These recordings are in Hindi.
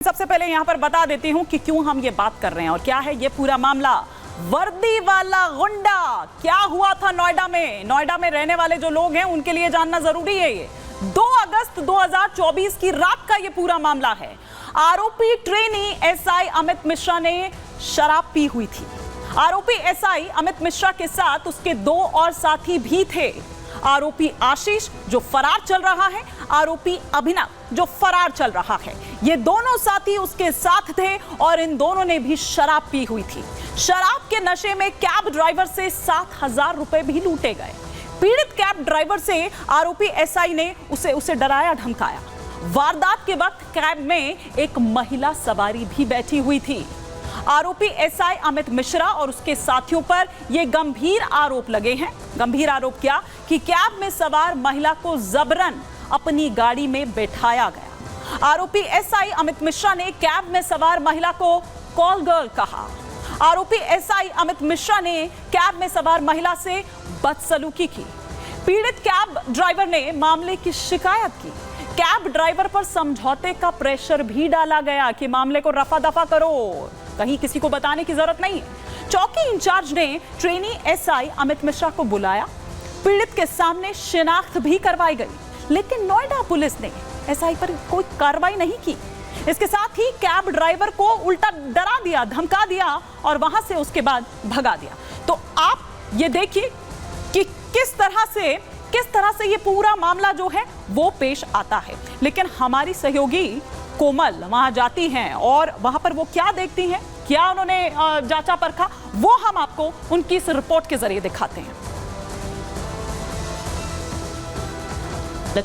सबसे पहले यहां पर बता देती हूं कि क्यों हम ये बात कर रहे हैं और क्या है ये पूरा मामला। वर्दी वाला गुंडा क्या हुआ था नोएडा में रहने वाले जो लोग हैं उनके लिए जानना जरूरी है। ये 2 अगस्त 2024 की रात का ये पूरा मामला है। आरोपी ट्रेनी एसआई अमित मिश्रा ने शराब पी हुई थी। आरोपी एसआई अमित मिश्रा के साथ उसके 2 और साथी भी थे। आरोपी आशीष जो फरार चल रहा है, आरोपी अभिनव जो फरार चल रहा है, ये दोनों साथी उसके साथ थे और इन दोनों ने भी शराब पी हुई थी। शराब के नशे में कैब ड्राइवर से 7,000 रुपए भी लूटे गए। पीड़ित कैब ड्राइवर से आरोपी एसआई ने उसे डराया धमकाया। वारदात के वक्त कैब में एक महिला सवारी भी बैठी हुई थी। आरोपी एसआई अमित मिश्रा और उसके साथियों पर यह गंभीर आरोप लगे हैं। गंभीर आरोप क्या कि कैब में सवार महिला को जबरन अपनी गाड़ी में बैठाया गया। आरोपी एसआई अमित मिश्रा ने कैब में सवार महिला को कॉल गर्ल कहा। आरोपी एसआई अमित मिश्रा ने कैब में सवार महिला से बदसलूकी की। पीड़ित कैब ड्राइवर ने मामले की शिकायत की। कैब ड्राइवर पर समझौते का प्रेशर भी डाला गया कि मामले को रफा दफा करो, कहीं किसी को बताने की जरूरत नहीं है। चौकी इंचार्ज ने ट्रेनी एसआई अमित मिश्रा को बुलाया। पीड़ित के सामने शिनाख्त भी करवाई गई, लेकिन नोएडा पुलिस ने एसआई पर कोई कार्रवाई नहीं की। इसके साथ ही कैब ड्राइवर को उल्टा डरा दिया, धमका दिया और वहां से उसके बाद भगा दिया। तो आप ये देखिए कि किस तरह से ये पूरा मामला जो है वो पेश आता है। लेकिन हमारी सहयोगी कोमल वहां जाती हैं और वहां पर वो क्या देखती हैं, क्या उन्होंने जांचा परखा, वो हम आपको उनकी इस रिपोर्ट के जरिए दिखाते हैं।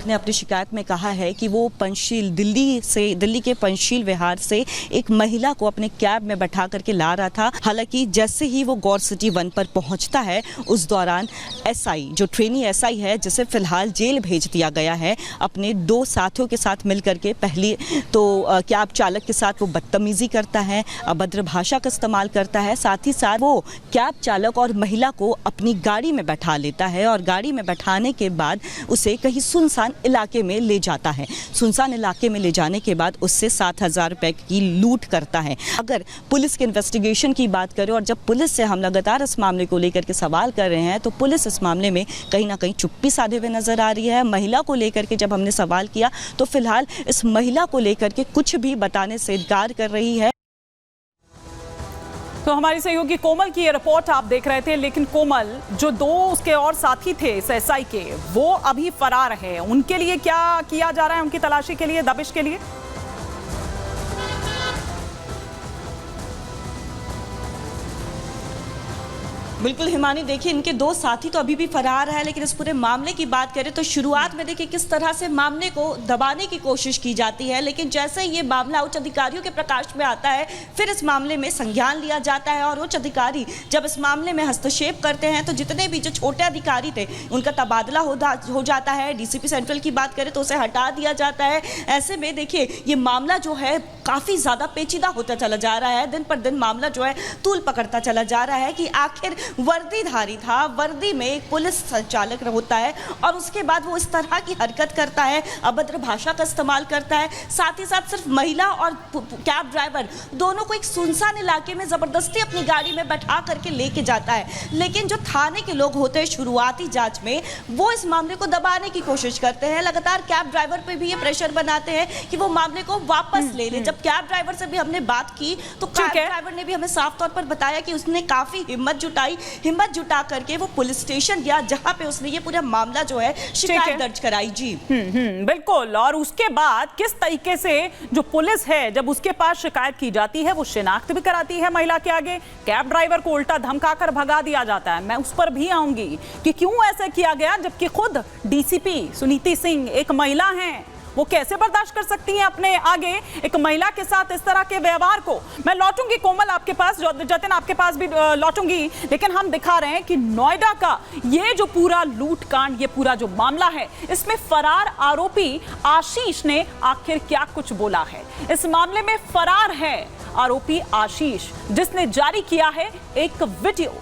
ने अपनी शिकायत में कहा है कि वो दिल्ली के पंचशील विहार से एक महिला को अपने कैब में बैठा करके ला रहा था। हालांकि जैसे ही वो गौर सिटी 1 पर पहुंचता है, उस दौरान एसआई जो ट्रेनी एसआई है, जिसे फिलहाल जेल भेज दिया गया है, अपने 2 साथियों के साथ मिलकर के पहले तो कैब चालक के साथ वो बदतमीजी करता है, अभद्र भाषा का इस्तेमाल करता है। साथ ही साथ वो कैब चालक और महिला को अपनी गाड़ी में बैठा लेता है और गाड़ी में बैठाने के बाद उसे कहीं सुनसान इलाके में ले जाता है। सुनसान इलाके में ले जाने के बाद उससे 7,000 रुपए की लूट करता है। अगर पुलिस के इन्वेस्टिगेशन की बात करें और जब पुलिस से हम लगातार इस मामले को लेकर के सवाल कर रहे हैं, तो पुलिस इस मामले में कहीं ना कहीं चुप्पी साधे हुए नजर आ रही है। महिला को लेकर के जब हमने सवाल किया तो फिलहाल इस महिला को लेकर के कुछ भी बताने से इनकार कर रही है। तो हमारी सहयोगी कोमल की ये रिपोर्ट आप देख रहे थे। लेकिन कोमल, जो 2 उसके और साथी थे इस एसआई के, वो अभी फरार है। उनके लिए क्या किया जा रहा है, उनकी तलाशी के लिए, दबिश के लिए? बिल्कुल हिमानी, देखिए इनके 2 साथी तो अभी भी फरार है। लेकिन इस पूरे मामले की बात करें तो शुरुआत में देखिए किस तरह से मामले को दबाने की कोशिश की जाती है। लेकिन जैसे ये मामला उच्च अधिकारियों के प्रकाश में आता है, फिर इस मामले में संज्ञान लिया जाता है और उच्च अधिकारी जब इस मामले में हस्तक्षेप करते हैं तो जितने भी जो छोटे अधिकारी थे उनका तबादला हो जाता है। डीसीपी सेंट्रल की बात करें तो उसे हटा दिया जाता है। ऐसे में देखिए ये मामला जो है काफ़ी ज़्यादा पेचीदा होता चला जा रहा है। दिन पर दिन मामला जो है तूल पकड़ता चला जा रहा है कि आखिर वर्दीधारी था, वर्दी में एक पुलिस संचालक होता है और उसके बाद वो इस तरह की हरकत करता है, अभद्र भाषा का इस्तेमाल करता है। साथ ही साथ सिर्फ महिला और कैब ड्राइवर दोनों को एक सुनसान इलाके में ज़बरदस्ती अपनी गाड़ी में बैठा करके लेके जाता है। लेकिन जो थाने के लोग होते हैं शुरुआती जांच में, वो इस मामले को दबाने की कोशिश करते हैं। लगातार कैब ड्राइवर पर भी ये प्रेशर बनाते हैं कि वो मामले को वापस ले ले। जब कैब ड्राइवर से भी हमने बात की तो कैब ड्राइवर ने भी हमें साफ तौर पर बताया कि उसने काफ़ी हिम्मत जुटा करके वो पुलिस स्टेशन गया, जहां पे उसने ये पूरा मामला जो है शिकायत दर्ज कराई। जी बिल्कुल। और उसके बाद किस तरीके से जो पुलिस है, जब उसके पास शिकायत की जाती है, वो शिनाख्त भी कराती है महिला के आगे। कैब ड्राइवर को उल्टा धमकाकर भगा दिया जाता है। मैं उस पर भी आऊंगी कि क्यों ऐसा किया गया, जबकि खुद डीसीपी सुनीति सिंह एक महिला हैं। वो कैसे बर्दाश्त कर सकती हैं अपने आगे एक महिला के साथ इस तरह के व्यवहार को? मैं लौटूंगी कोमल आपके पास, जतिन आपके पास भी लौटूंगी। लेकिन हम दिखा रहे हैं कि नोएडा का ये जो पूरा लूटकांड, ये पूरा जो मामला है, इसमें फरार आरोपी आशीष ने आखिर क्या कुछ बोला है। इस मामले में फरार है आरोपी आशीष, जिसने जारी किया है एक वीडियो।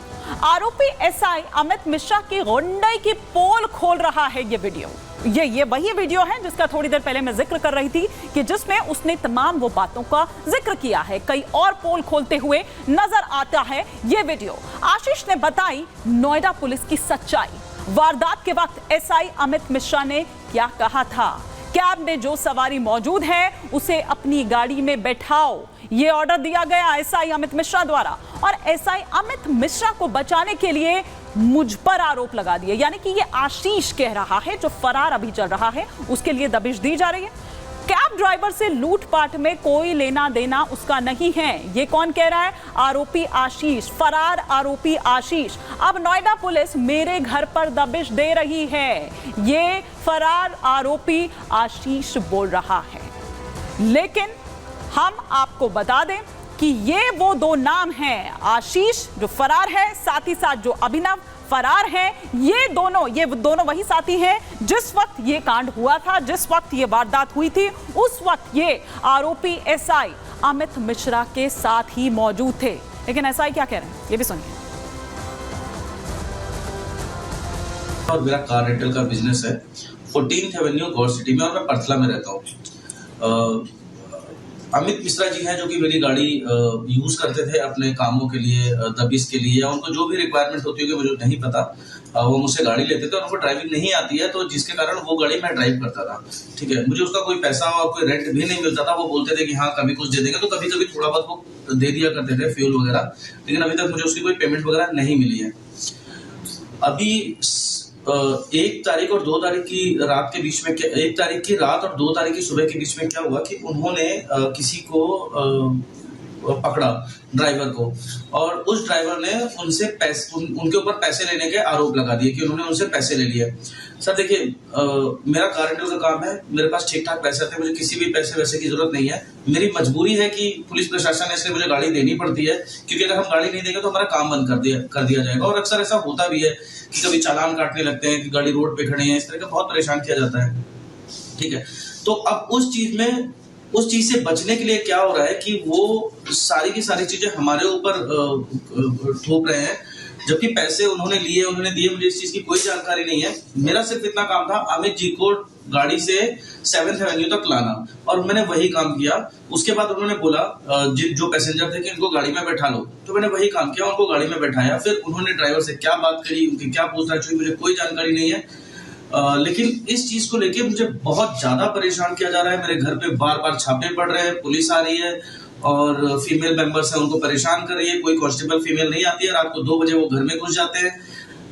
आरोपी एसआई अमित मिश्रा की गुंडाई की पोल खोल रहा है ये वीडियो। ये वही वीडियो है जिसका थोड़ी देर पहले मैं जिक्र कर रही थी कि जिसमें उसने तमाम वो बातों का जिक्र किया है। कई और पोल खोलते हुए नजर आता है ये वीडियो। आशीष ने बताई नोएडा पुलिस की सच्चाई। वारदात के वक्त एसआई अमित मिश्रा ने क्या कहा था। कैब में जो सवारी मौजूद है उसे अपनी गाड़ी में बैठाओ, ये ऑर्डर दिया गया एसआई अमित मिश्रा द्वारा। और एसआई अमित मिश्रा को बचाने के लिए मुझ पर आरोप लगा दिए, यानी कि ये आशीष कह रहा है जो फरार अभी चल रहा है उसके लिए दबिश दी जा रही है। कैब ड्राइवर से लूटपाट में कोई लेना देना उसका नहीं है, ये कौन कह रहा है? आरोपी आशीष, फरार आरोपी आशीष। अब नोएडा पुलिस मेरे घर पर दबिश दे रही है, ये फरार आरोपी आशीष बोल रहा है। लेकिन हम आपको बता दें कि ये वो दो नाम हैं, आशीष जो फरार है, साथ ही साथ जो अभिनव फरार है। ये दोनों वही साथी हैं जिस वक्त ये कांड हुआ था, जिस वक्त ये वारदात हुई थी, उस वक्त ये आरोपी एसआई अमित मिश्रा के साथ ही मौजूद थे। लेकिन एसआई क्या कह रहे हैं ये भी सुनिए। और मेरा कार रेंटल का बिजनेस है 14th एवेन्यू गौर सिटी में, और मैं परथला में रहता हूँ। अमित मिश्रा जी हैं जो कि मेरी गाड़ी यूज करते थे अपने कामों के लिए, दबिश के लिए, या उनको जो भी रिक्वायरमेंट होती होगी मुझे नहीं पता। वो मुझसे गाड़ी लेते थे और उनको ड्राइविंग नहीं आती है, तो जिसके कारण वो गाड़ी मैं ड्राइव करता था। ठीक है, मुझे उसका कोई पैसा और कोई रेंट भी नहीं मिलता था। वो बोलते थे कि हाँ कभी कुछ दे देंगे, तो कभी कभी थोड़ा बहुत वो दे दिया करते थे फ्यूल वगैरह, लेकिन अभी तक मुझे उसकी कोई पेमेंट वगैरह नहीं मिली है। अभी 1 तारीख और 2 तारीख की रात के बीच में 1 तारीख की रात और 2 तारीख की सुबह के बीच में क्या हुआ कि उन्होंने किसी को पकड़ा, ड्राइवर को, और उस ड्राइवर ने उनसे उनके ऊपर पैसे लेने के आरोप लगा दिए कि उन्होंने उनसे पैसे ले लिए। सर देखिए, मेरा कार रेंटल का काम है, मेरे पास ठीक ठाक पैसे थे, मुझे किसी भी पैसे वैसे की जरूरत नहीं है। मेरी मजबूरी है कि पुलिस प्रशासन ने इसलिए मुझे गाड़ी देनी पड़ती है, क्योंकि अगर हम गाड़ी नहीं देंगे तो हमारा काम बंद कर दिया जाएगा। और अक्सर ऐसा होता भी है कि कभी चालान काटने लगते हैं कि गाड़ी रोड पे खड़ी है, इस तरह का बहुत परेशान किया जाता है। ठीक है, तो अब उस चीज से बचने के लिए क्या हो रहा है कि वो सारी की सारी चीजें हमारे ऊपर थोप रहे हैं, जबकि पैसे उन्होंने दिए, मुझे इस चीज की कोई जानकारी नहीं है। मेरा सिर्फ इतना काम था अमित जी को गाड़ी से 7th एवेन्यू तक लाना, और मैंने वही काम किया। उसके बाद उन्होंने बोला जो पैसेंजर थे कि इनको गाड़ी में बैठा लो, तो मैंने वही काम किया, उनको गाड़ी में बैठाया। फिर उन्होंने ड्राइवर से क्या बात करी, उनकी क्या पूछताछ हुई, मुझे कोई जानकारी नहीं है। लेकिन इस चीज को लेके मुझे बहुत ज्यादा परेशान किया जा रहा है। मेरे घर पे बार बार छापे पड़ रहे हैं, पुलिस आ रही है और फीमेल मेंबर्स है उनको परेशान कर रही है। कोई कांस्टेबल फीमेल नहीं आती है, रात को 2 बजे वो घर में घुस जाते हैं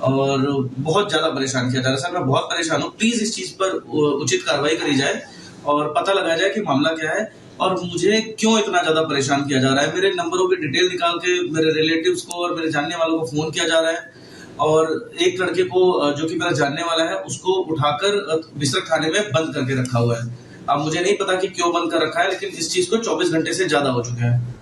और बहुत ज्यादा परेशान किया जा रहा है। सर मैं बहुत परेशान हूँ, प्लीज इस चीज पर उचित कार्रवाई करी जाए और पता लगाया जाए कि मामला क्या है और मुझे क्यों इतना ज्यादा परेशान किया जा रहा है। मेरे नंबरों की डिटेल निकाल के मेरे रिलेटिव्स को और मेरे जानने वालों को फोन किया जा रहा है, और एक लड़के को जो कि मेरा जानने वाला है उसको उठाकर बिसरख थाने में बंद करके रखा हुआ है। अब मुझे नहीं पता कि क्यों बंद कर रखा है, लेकिन इस चीज को 24 घंटे से ज्यादा हो चुके हैं।